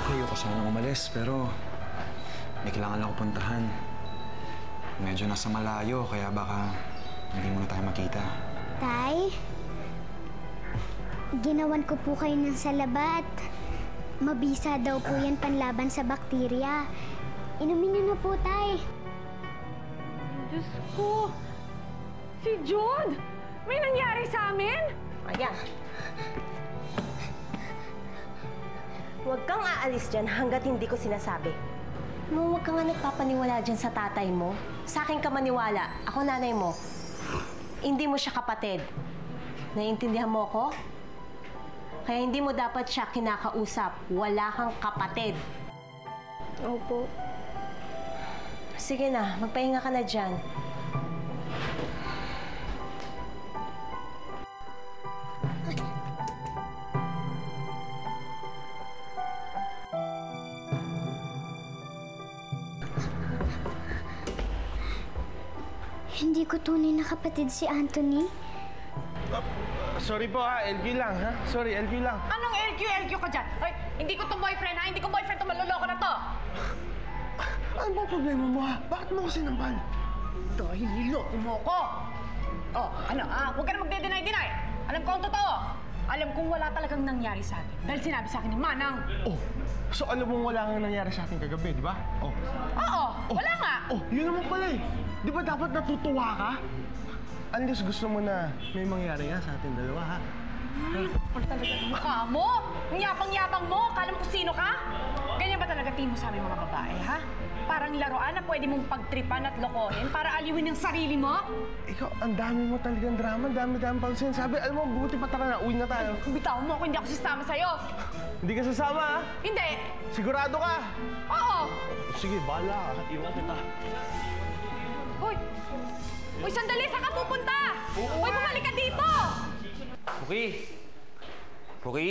Ayoko sanang umalis, pero may kailangan ako puntahan. Medyo nasa malayo, kaya baka hindi muna tayo makita. Tay, ginawan ko po kayo ng salaba at mabisa daw po yan panlaban sa bakterya. Inumin niyo na po, Tay. Diyos ko! Si Jude! May nangyari sa amin? Aya. Huwag kang aalis dyan hanggat hindi ko sinasabi. Huwag ka nga nagpapaniwala dyan sa tatay mo. Sa akin ka maniwala. Ako nanay mo. Hindi mo siya kapatid. Naiintindihan mo ko? Kaya hindi mo dapat siya kinakausap. Wala kang kapatid. Opo. Sige na, magpahinga ka na dyan. Hindi ko tunay na kapatid si Anthony. Sorry po ha, LQ lang ha? Sorry, LQ lang. Anong LQ ka dyan? Ay, hindi ko to boyfriend ha? Hindi ko boyfriend to, maloloko na to! Ano ba problema mo ha? Bakit mo ko sinampal? Dahil niloko mo ko! Oh, ano huwag ka na magde-deny-deny! Alam ko ang totoo! Alam kong wala talagang nangyari sa atin. Dahil sinabi sa akin ni Manang. Oh, so alam mong wala kang nangyari sa atin kagabi, di ba? Oh. Oo, wala nga! Oh, yun naman pala eh. Di ba dapat natutuwa ka? Unless gusto mo na may mangyari nga sa ating dalawa, ha? Ay, kapal talaga ang mukha mo! Ang yapang-yapang mo! Kala mo kung sino ka? Ganyan ba talaga tingin mo sa aming mga babae, ha? Parang laruan na pwede mong pagtripan at lokohin para aliwin ang sarili mo? Ikaw, ang dami mo talagang drama, ang dami-dami pang sinasabi. Alam mo, buti pa tara na, uwi na tayo. Bitawan mo ako, hindi ako sasama sa'yo! Hindi ka sasama, ha? Hindi! Sigurado ka? Oo! Sige, bahala ka. Iwan kita. Hoy! Hoy, sandali! Saan ka pupunta? Hoy, bumalik ka dito! Puki! Puki!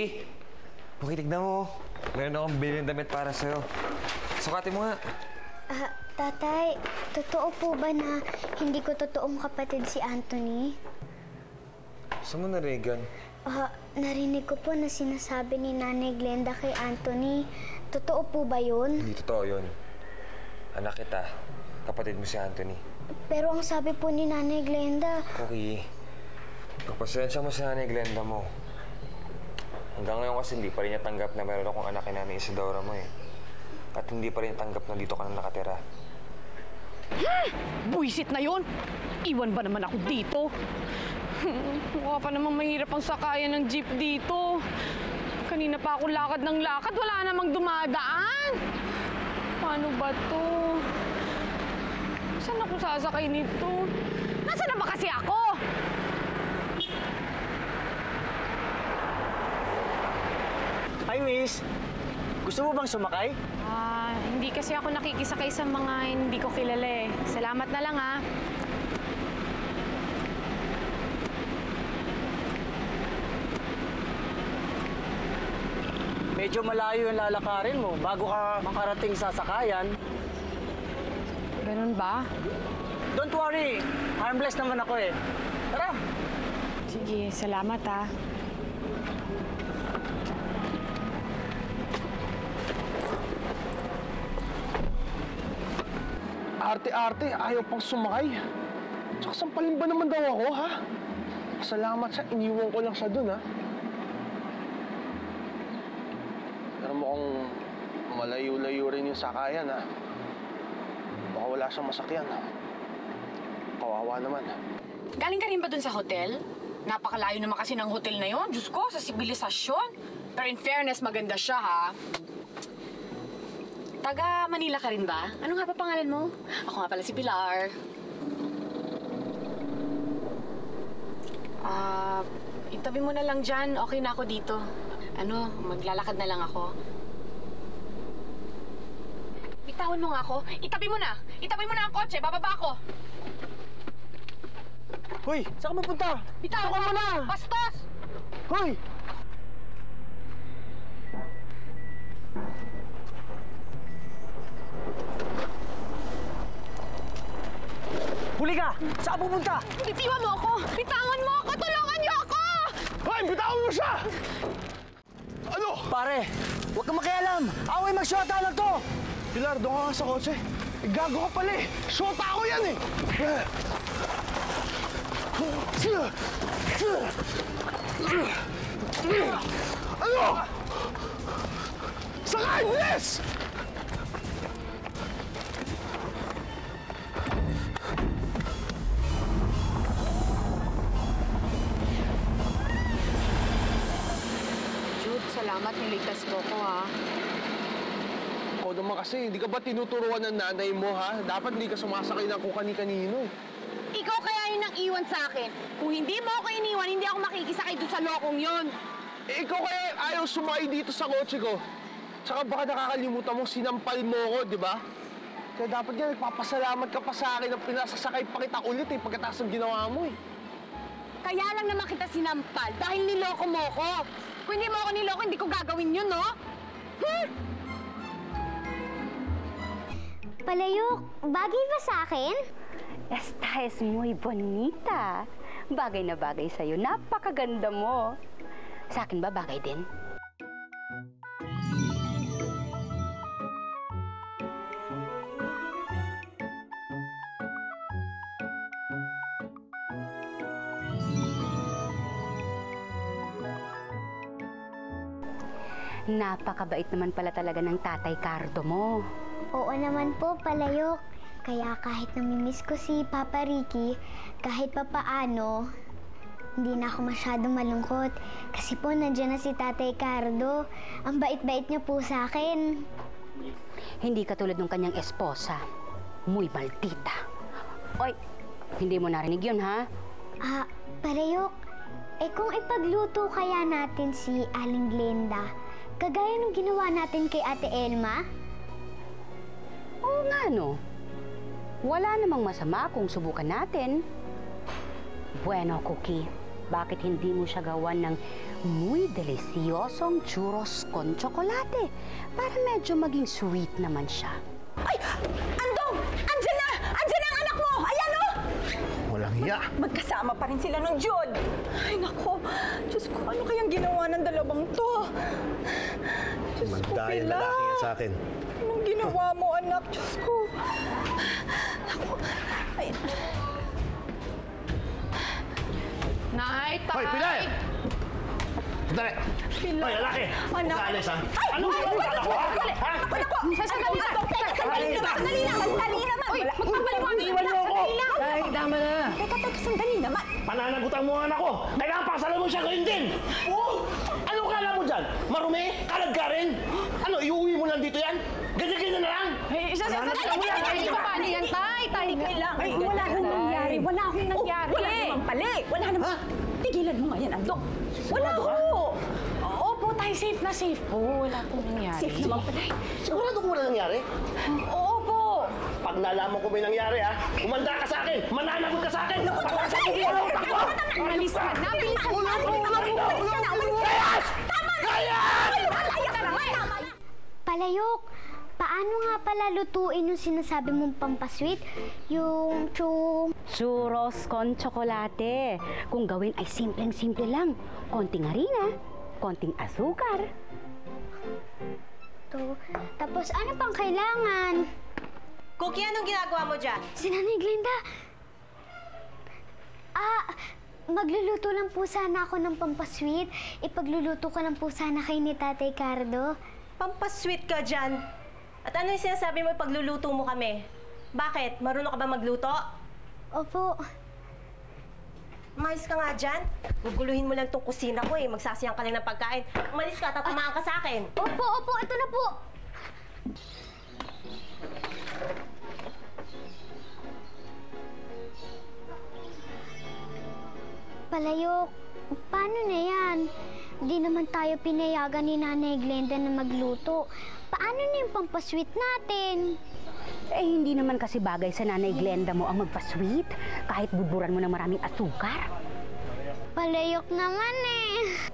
Puki, tignan mo. Meron akong bilhin damit para sa'yo. Sukatin mo nga. Tatay, totoo po ba na hindi ko totoong kapatid si Anthony? Saan mo narinig yan? Narinig ko po na sinasabi ni Nanay Glenda kay Anthony. Totoo po ba yun? Hindi totoo yun. Anak kita. Kapatid mo si Anthony. Pero ang sabi po ni Nanay Glenda... Puki, pagpasensya mo si Nanay Glenda mo. Hanggang ngayon kasi hindi pa rin niya tanggap na meron akong anak kay Nanay Isidora mo eh. At hindi pa rin tanggap na dito ka na nakatira. Buisit na yun! Iwan ba naman ako dito? Mukha pa namang mahirap ang sakayan ng jeep dito. Kanina pa ako lakad ng lakad, wala namang dumadaan. Paano ba to? Saan ako sasakay nito? Nasaan na ba kasi ako? Hi, miss. Gusto mo bang sumakay? Hindi kasi ako nakikisakay sa mga hindi ko kilala eh. Salamat na lang, ha. Medyo malayo yung lalakarin mo bago ka makarating sa sakayan. Ganun ba? Don't worry. Harmless naman ako eh. Tara! Sige, salamat, ha. Arte-arte, ayaw pang sumakay. Tsaka sampalin ba naman daw ako, ha? Salamat sa iniwan ko lang siya dun, ha? Pero mukhang malayo-layo rin yung sakayan, ha? Baka wala siyang masakyan, ha? Kawawa naman, ha? Galing ka rin ba dun sa hotel? Napakalayo naman kasi ng hotel na yon. Diyos ko, sa sibilisasyon. Pero in fairness, maganda siya, ha? Taga Manila ka rin ba? Ano nga pa pangalan mo? Ako nga pala si Pilar. Itabi mo na lang dyan. Okay na ako dito. Ano, maglalakad na lang ako. Bitawan mo nga ako. Itabi mo na! Itabi mo na ang kotse. Bababa ako. Hoy! Saan ka mapunta? Bitawan mo na! Bastos! Hoy! Huli ka! Saan ka pupunta? Bitiwan mo ako! Bitawan mo ako! Tulungan niyo ako! Sakay! Bitawan mo siya! Ano? Pare, huwag kang makialam. Away magsyota lang to. Pilar, doon ka nga sa kotse. Gago ka pala eh. Shota ako yan eh. Ano? Sakay! Bilis! Jude, salamat niligtas mo ko, ha? Ikaw naman kasi, hindi ka ba tinuturuan ng nanay mo, ha? Dapat hindi ka sumasakay ng kung kani-kanino eh. Ikaw kaya yun ang iwan sa akin. Kung hindi mo ako iniwan, hindi ako makikisakay doon sa lokong yun. Eh, ikaw kaya ayaw sumakay dito sa kotse ko. Tsaka baka nakakalimutan mo, sinampal mo ko, di ba? Kaya dapat nga, nagpapasalamat ka pa sa akin na pinasasakay pa kita ulit eh, pagkatapos ng ginawa mo eh. Kaya lang naman kita sinampal dahil niloko mo ko. Kung hindi mo ako niloko, hindi ko gagawin yun, no? Palayok, bagay ba sa akin? Esta es muy bonita. Bagay na bagay sa'yo. Napakaganda mo. Sa akin ba bagay din? Napakabait naman pala talaga ng Tatay Cardo mo. Oo naman po, Palayok. Kaya kahit namimiss ko si Papa Ricky, kahit papaano, hindi na ako masyadong malungkot. Kasi po, nandiyan na si Tatay Cardo. Ang bait-bait niya po sa akin. Hindi katulad ng kanyang esposa. Muy maldita. Oy, hindi mo narinig yun, ha? Palayok, kung ipagluto kaya natin si Aling Glenda, kagaya nung ginawa natin kay Ate Elma? Oo nga, no? Wala namang masama kung subukan natin. Bueno, Cookie, bakit hindi mo siya gawan ng muy deliciosong churros con chocolate para medyo maging sweet naman siya? Ay! Andong! Andyan na! Andyan na ang anak mo! Ayan o! Walang hiya. Magkasama pa rin sila ng Jude. Ay, nako. Diyos ko, ano kayang ginawa ng dalawang to? Diyos ko, Magdaya Pilar. lalaki yan sa akin. Anong ginawa mo, anak? Diyos ko. Nako. Ay. Nay, tay! Hoy, Pilar! Dali! Pilar. Hoy, lalaki! Anak. Kaalis, ha? Ay! Ano Ay! ba? Ay! Ako, ha? Ha? Naku! Sandali lang! Teka, sandali naman! Sandali lang! Sandali naman! Uy, magpapaliwanag! Iwan niyo ako! Ay, tama na. Teka, sandali naman! Pananagutan mo ang anak ko! Kailangan pakasalan mo siya ngayon din! Oh! Ano kala mo dyan? Marumi? Kalag ka rin? Ano, iuwi mo lang dito yan? Ganyan-ganyan na lang? Ay, paano yan, tay? Tay, Ay, wala akong nangyari. Wala akong nangyari. Wala naman pala. Wala naman. Tigilan mo nga yan, Andong. Wala ko. Opo, tay, safe na safe po. Wala pong nangyari. Safe naman pala. Sigurado kung wala nangyari? Oo po. Pag nalaman ko may nangyari, ha? Umanda ka sa akin! Mananagot ka sa akin! Umalis ka na. Bilisan mo. Palayok, paano nga pala lutuin yung sinasabi mong pampasweet? Yung Churros con chocolate. Kung gawin ay simpleng-simple lang. Konting harina, konting asukar. Tapos ano pang kailangan? Cookie, anong ginagawa mo dyan? Si Nanay Glenda. Magluluto lang po sana ako ng pampasweet. Ipagluluto ko lang po sana kay ni Tatay Cardo. Pampasweet ka dyan. At ano yung sinasabi mo pagluluto mo kami? Bakit? Marunong ka ba magluto? Opo. Umayos ka nga dyan. Guguluhin mo lang tong kusina ko eh. Magsasayang ka lang ng pagkain. Umalis ka, tatamaan ka sa akin. Opo, ito na po. Palayok, paano na yan? Di naman tayo pinayagan ni Nanay Glenda na magluto. Paano na yung pampasweet natin? Eh, hindi naman kasi bagay sa Nanay Glenda mo ang magpa-sweet kahit buburan mo ng maraming asukar. Palayok naman eh.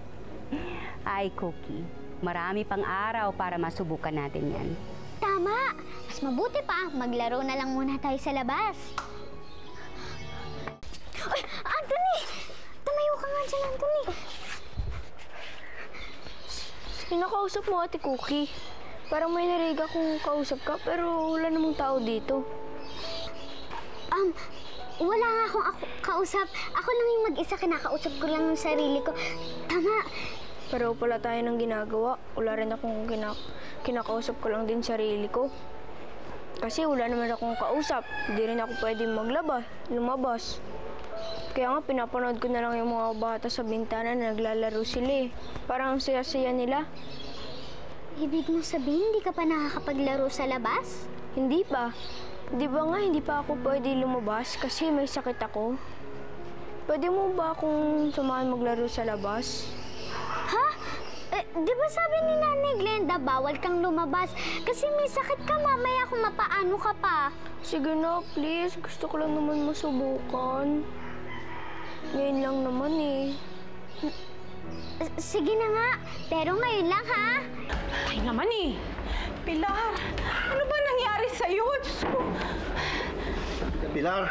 Ay, Cookie, marami pang araw para masubukan natin yan. Tama! Mas mabuti pa, maglaro na lang muna tayo sa labas. Ay, Anthony! Tumayo ka nga dyan, Anthony. kausap mo, Ate Cookie? Parang may narinig akong kausap ka, pero wala namang tao dito. Wala nga akong kausap. Ako lang yung mag-isa, kinakausap ko lang yung sarili ko. Tama. Pareho pala tayo ng ginagawa. Wala rin akong kinakausap ko lang din sarili ko. Kasi wala naman akong kausap. Hindi rin ako pwede lumabas. Kaya nga, pinapanood ko na lang yung mga bata sa bintana na naglalaro sila eh. Parang ang saya-saya nila. Ibig mo sabihin, hindi ka pa nakakapaglaro sa labas? Hindi pa. Di ba nga, hindi pa ako pwede lumabas kasi may sakit ako. Pwede mo ba akong samahan maglaro sa labas? Ha? Di ba sabi ni Nanay Glenda, bawal kang lumabas? Kasi may sakit ka, mamaya kung mapaano ka pa. Sige na, please. Gusto ko lang naman masubukan. Ngayon lang naman eh. Sige na nga, pero ngayon lang ha? Ay naman eh! Pilar, ano ba nangyari sa'yo? Diyos ko. Pilar,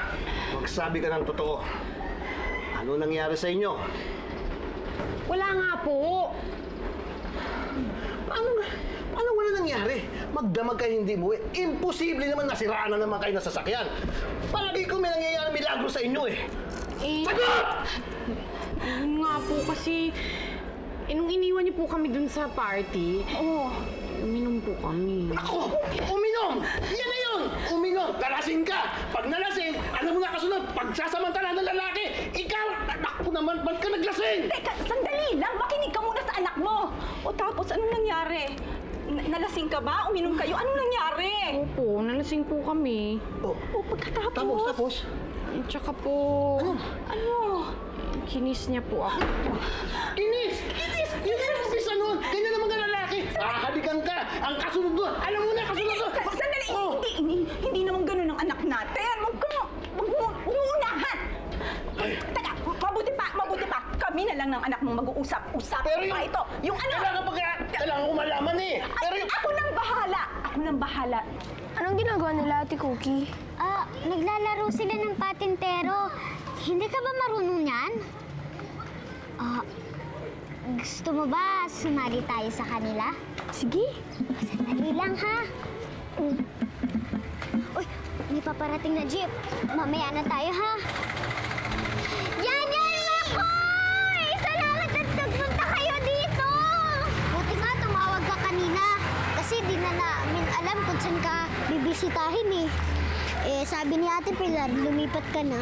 magsabi ka ng totoo. Ano nangyari sa inyo? Wala nga po! Paano wala nangyari? Magdamag kayo hindi mo eh. Imposible naman nasiraan na naman kayo ng sasakyan. Palagi ko may nangyayari milagro sa inyo eh. Sagot! Yun nga po kasi, nung iniwan niyo po kami dun sa party, uminom po kami. Ako! Uminom! Yan na yun! Uminom! Lalasing ka! Pag nalasing, alam mo na kasunod, pagsasamantala ng lalaki, ikaw! Ako naman, ba't ka naglasing? Teka, sandali lang. Makinig ka muna sa anak mo. O tapos, anong nangyari? Nalasing ka ba? Uminom kayo? Anong nangyari? Opo, nalasing po kami. O pagkatapos? Tapos? Tsaka po... Ano? Kinis niya po ako. Kinis! Yun ang umpisa nun! Ganyan naman ka lalaki! Halikan ka! Ang kasunod doon! Alam mo na, kasunod doon! Sandali! Hindi naman ganun ang anak natin. Huwag mo unahan! Teka, mabuti pa. Kami na lang ng anak mong mag-uusap-usap. Pero yung... ito, yung ano... Kailangan ko malaman eh! Pero yung... Ako nang bahala. Anong ginagawa nila, Ate Cookie? Naglalaro sila ng patintero. Hindi ka ba marunong yan? Gusto mo ba sumali tayo sa kanila? Sige. Sandali lang, ha? Uy, may paparating na jeep. Mamaya na tayo, ha? Yan, Makoy! Salamat at nagpunta kayo dito! Buti nga, tumawag ka kanina. Kasi di na namin alam kung saan ka bibisitahin, eh. Sabi ni Ate Pilar, lumipat ka na.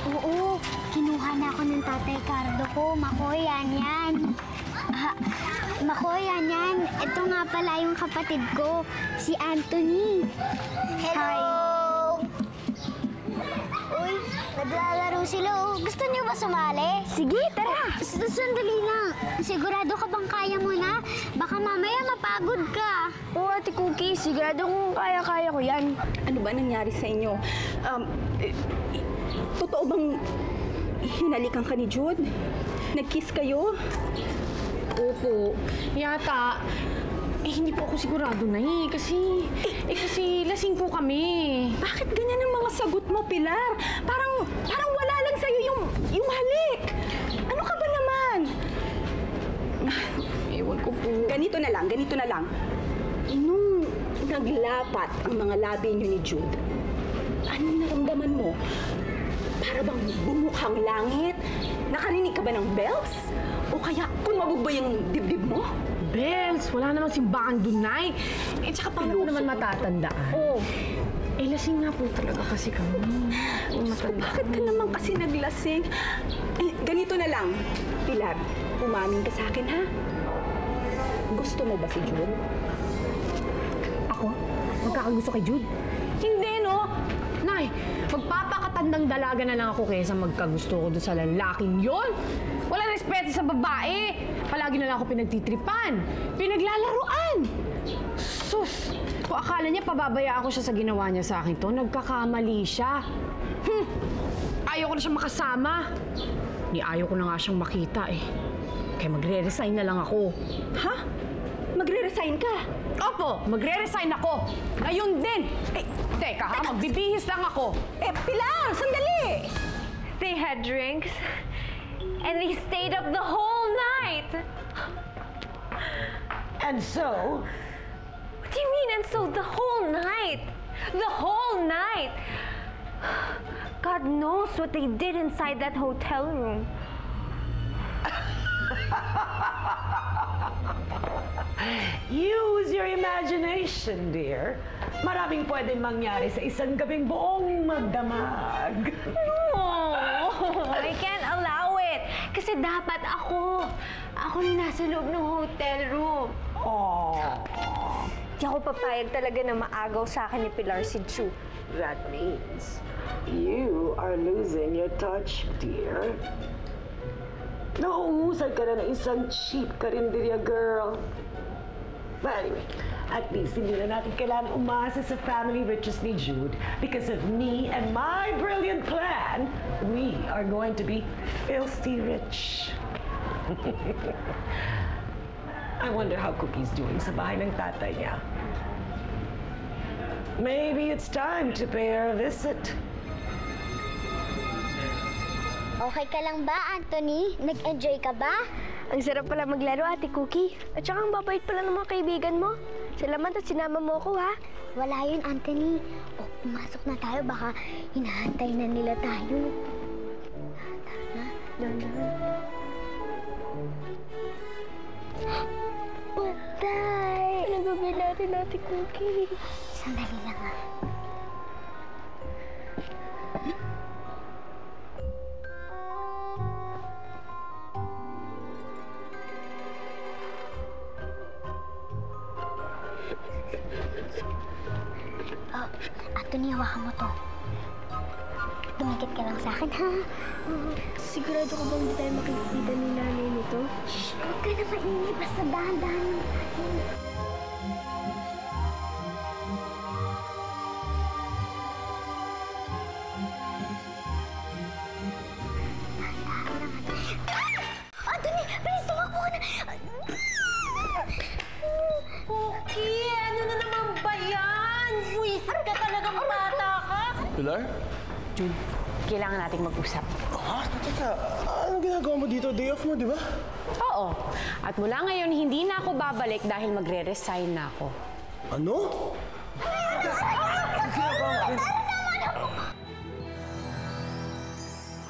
Oo, kinuha na ako ng Tatay Cardo ko. Makoy, yan. Makoy, yan. Ito nga pala yung kapatid ko, si Anthony. Hello! Uy, naglalaro sila, oh. Gusto niyo ba sumali? Sige, tara! Sandali lang. Sigurado ka bang kaya mo na? Baka mamaya mapagod ka. Oo, Ate Cookie. Sigurado kung kaya-kaya ko yan. Ano ba nangyari sa inyo? Totoo bang hinalikan ka ni Jude? Nag-kiss kayo? Opo. Yata. Hindi po ako sigurado na eh. Kasi lasing po kami. Bakit ganyan ang mga sagot mo, Pilar? Parang wala lang sa'yo yung halik. Ano ka ba naman? Ewan ko po. Ganito na lang. Nung naglapat ang mga labi niyo ni Jude, anong naramdaman mo? Para bang bumukhang langit? Nakarinig ka ba ng bells? O kaya kumabog ba yung dibdib mo? Bells! Wala namang simbahan dun, Nay. Tsaka paano ko naman matatandaan? Oo. Lasing nga po talaga kasi kami. So, bakit ka naman kasi naglasing? Ganito na lang, Pilar. Umamin ka sa akin, ha? Gusto mo ba si Jude? Ako? Magkakagusto kay Jude? Hindi, no? Nay, magpapakatandang dalaga na lang ako kaysa magkagusto ko doon sa lalaking yon. Wala respeto sa babae. Palagi na lang ako pinagtitripan, pinaglalaruan. Sus! Kung akala niya pababayaan ko siya sa ginawa niya sa akin to, nagkakamali siya. Ayaw ko na siyang makasama. Ayaw ko na nga siyang makita eh. Kaya magre-resign na lang ako. Ha? Magre-resign ka? Opo, magre-resign ako. Ngayon din. Teka ha, magbibihis lang ako. Pilar, sandali! They had drinks, and they stayed up the whole night. And so? What do you mean, and so? The whole night! The whole night! God knows what they did inside that hotel room. Use your imagination, dear. Maraming pwedeng mangyari sa isang gabing buong magdamag. No! I can't allow it. Kasi dapat ako yung nasa loob ng hotel room. Di ako papayag talaga na maagaw sa akin ni Pilar si Chu. That means you are losing your touch, dear. Nauusad ka na ng isang cheap karinderya girl. But anyway, at least hindi na natin kailangan umasa sa family riches ni Jude. Because of me and my brilliant plan, we are going to be filthy rich. I wonder how Cookie's doing sa bahay ng tatay niya. Maybe it's time to pay her a visit. Okay ka lang ba, Anthony? Nag-enjoy ka ba? Ang sarap pala maglaro, Ate Cookie. At saka ang babait pala ng mga kaibigan mo. Salamat at sinama mo ko, ha? Wala yun, Anthony. O, pumasok na tayo. Baka hinahantay na nila tayo. Tara na. Dahan-dahan. Patay! Ano gagawin natin, Ate Cookie? Sandali lang, ha? Anthony, hawakan mo to. Tumikit ka lang sa akin, ha? Sigurado ka bang hindi tayo makikita ni nanay nito? Shh! Huwag ka na mainip. Basta dahan-dahan lang tayo. Anthony! Please, tumakbo ka na! Cookie, ano na naman ba yan? Buwisit ka talagang bata ka. Pilar? Jude, kailangan nating mag-usap. Ha? Teka, anong ginagawa mo dito? Day off mo, di ba? Oo. At mula ngayon, hindi na ako babalik dahil magre-resign na ako. Ano?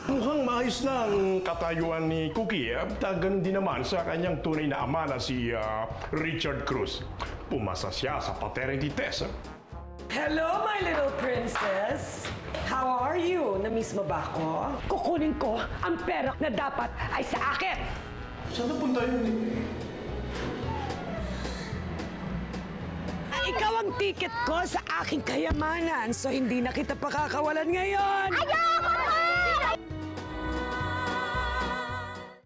Mukhang maayos na ang katayuan ni Cookie at ganun din naman sa kanyang tunay na ama na si Richard Cruz. Pumasa siya sa paternity test. Hello, my little princess! How are you? Na-miss mo ba ako? Kukunin ko ang pera na dapat ay sa akin! Saan napunta yun? Ikaw ang ticket ko sa aking kayamanan, so hindi na kita pakakawalan ngayon! Ayoko!